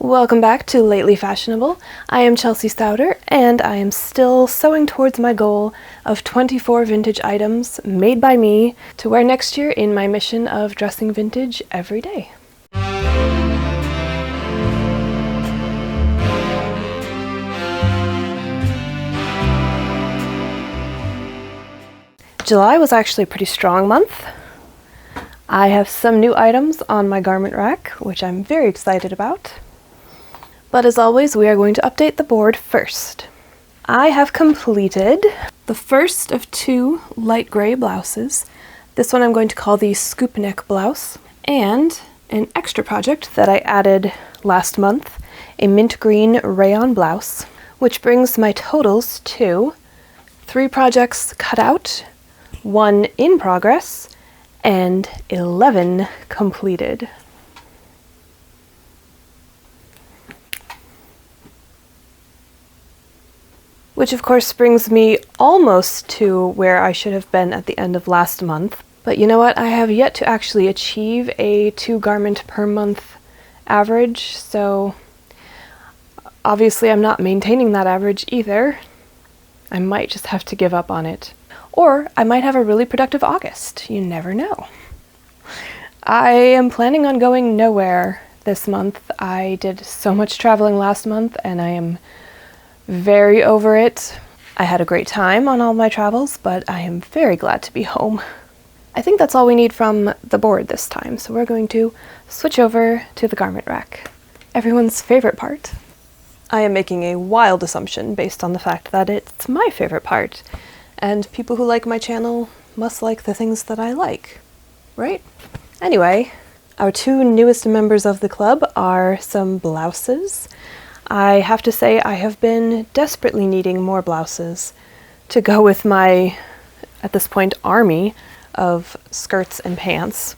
Welcome back to Lately Fashionable. I am Chelsea Stouter, and I am still sewing towards my goal of 24 vintage items made by me to wear next year in my mission of dressing vintage every day. July was actually a pretty strong month. I have some new items on my garment rack, which I'm very excited about. But as always, we are going to update the board first. I have completed the first of two light gray blouses. This one I'm going to call the scoop neck blouse, and an extra project that I added last month, a mint green rayon blouse, which brings my totals to 3 projects cut out, 1 in progress, and 11 completed. Which of course brings me almost to where I should have been at the end of last month. But you know what? I have yet to actually achieve a 2 garment per month average, so obviously I'm not maintaining that average either. I might just have to give up on it. Or I might have a really productive August. You never know. I am planning on going nowhere this month. I did so much traveling last month and I am very over it. I had a great time on all my travels, but I am very glad to be home. I think that's all we need from the board this time, so we're going to switch over to the garment rack. Everyone's favorite part. I am making a wild assumption based on the fact that it's my favorite part, and people who like my channel must like the things that I like, right? Anyway, our 2 newest members of the club are some blouses. I have to say I have been desperately needing more blouses to go with my, at this point, army of skirts and pants.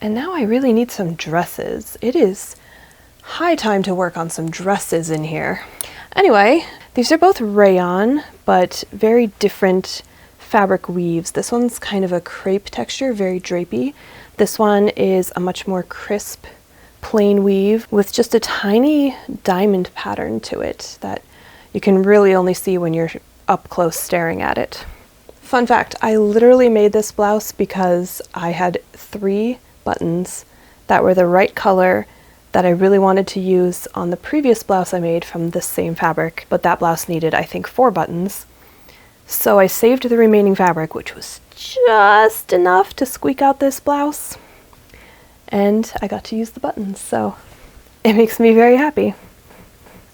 And now I really need some dresses. It is high time to work on some dresses in here. Anyway, these are both rayon, but very different fabric weaves. This one's kind of a crepe texture, very drapey. This one is a much more crisp, plain weave with just a tiny diamond pattern to it that you can really only see when you're up close staring at it. Fun fact, I literally made this blouse because I had 3 buttons that were the right color that I really wanted to use on the previous blouse I made from this same fabric, but that blouse needed, I think, 4 buttons. So I saved the remaining fabric, which was just enough to squeak out this blouse. And I got to use the buttons, so it makes me very happy.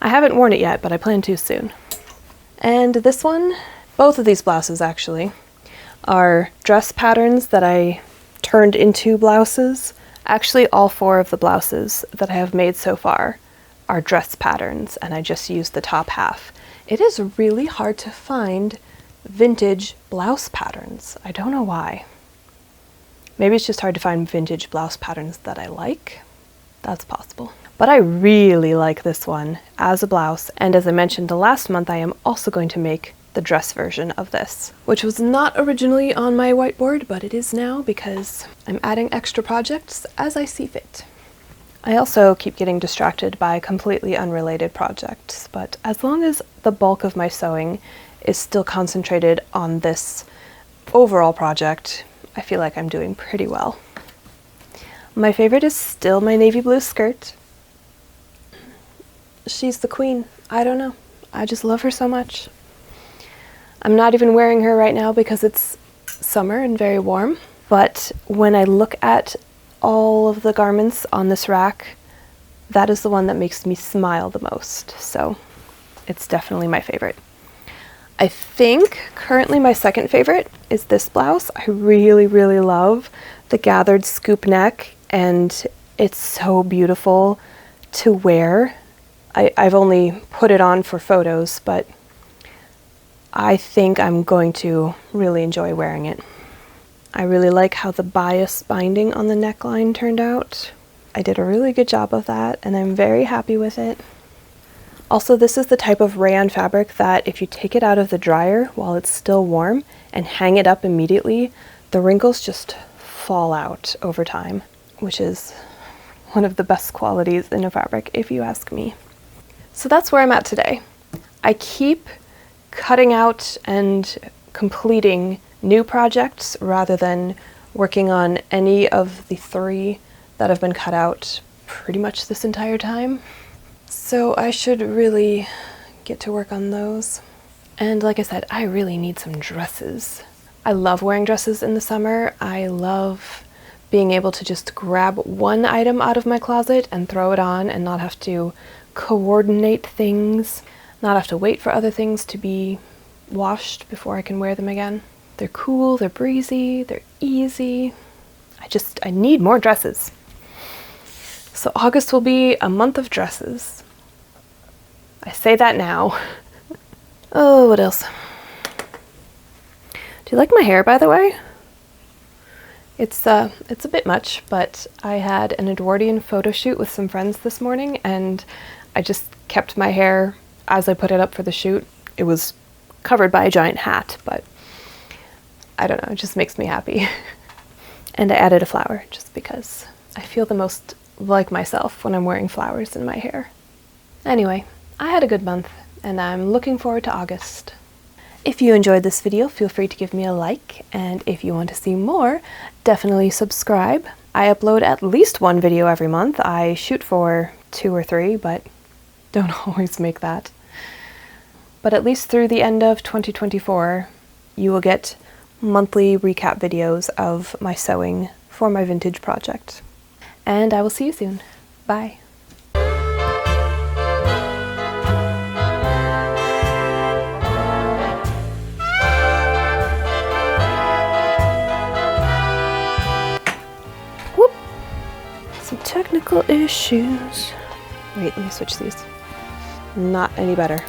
I haven't worn it yet, but I plan to soon. And this one, both of these blouses actually, are dress patterns that I turned into blouses. Actually, all 4 of the blouses that I have made so far are dress patterns, and I just used the top half. It is really hard to find vintage blouse patterns. I don't know why. Maybe it's just hard to find vintage blouse patterns that I like. That's possible. But I really like this one as a blouse, and as I mentioned the last month, I am also going to make the dress version of this, which was not originally on my whiteboard, but it is now because I'm adding extra projects as I see fit. I also keep getting distracted by completely unrelated projects, but as long as the bulk of my sewing is still concentrated on this overall project, I feel like I'm doing pretty well. My favorite is still my navy blue skirt. She's the queen. I don't know. I just love her so much. I'm not even wearing her right now because it's summer and very warm, but when I look at all of the garments on this rack, that is the one that makes me smile the most, so it's definitely my favorite. I think currently my second favorite is this blouse. I really, really love the gathered scoop neck, and it's so beautiful to wear. I've only put it on for photos, but I think I'm going to really enjoy wearing it. I really like how the bias binding on the neckline turned out. I did a really good job of that, and I'm very happy with it. Also, this is the type of rayon fabric that if you take it out of the dryer while it's still warm and hang it up immediately, the wrinkles just fall out over time, which is one of the best qualities in a fabric, if you ask me. So that's where I'm at today. I keep cutting out and completing new projects rather than working on any of the 3 that have been cut out pretty much this entire time. So I should really get to work on those. And like I said, I really need some dresses. I love wearing dresses in the summer. I love being able to just grab one item out of my closet and throw it on and not have to coordinate things, not have to wait for other things to be washed before I can wear them again. They're cool, they're breezy, they're easy. I need more dresses. So August will be a month of dresses. I say that now. Oh, what else? Do you like my hair, by the way? It's a bit much, but I had an Edwardian photo shoot with some friends this morning, and I just kept my hair as I put it up for the shoot. It was covered by a giant hat, but I don't know, it just makes me happy. And I added a flower just because I feel the most like myself when I'm wearing flowers in my hair. Anyway, I had a good month, and I'm looking forward to August. If you enjoyed this video, feel free to give me a like, and if you want to see more, definitely subscribe. I upload at least 1 video every month. I shoot for 2 or 3, but don't always make that. But at least through the end of 2024, you will get monthly recap videos of my sewing for my vintage project. And I will see you soon. Bye. Some technical issues. Wait, let me switch these. Not any better.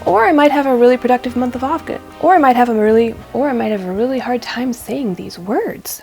Or I might have a really productive month of August. Or I might have a really hard time saying these words.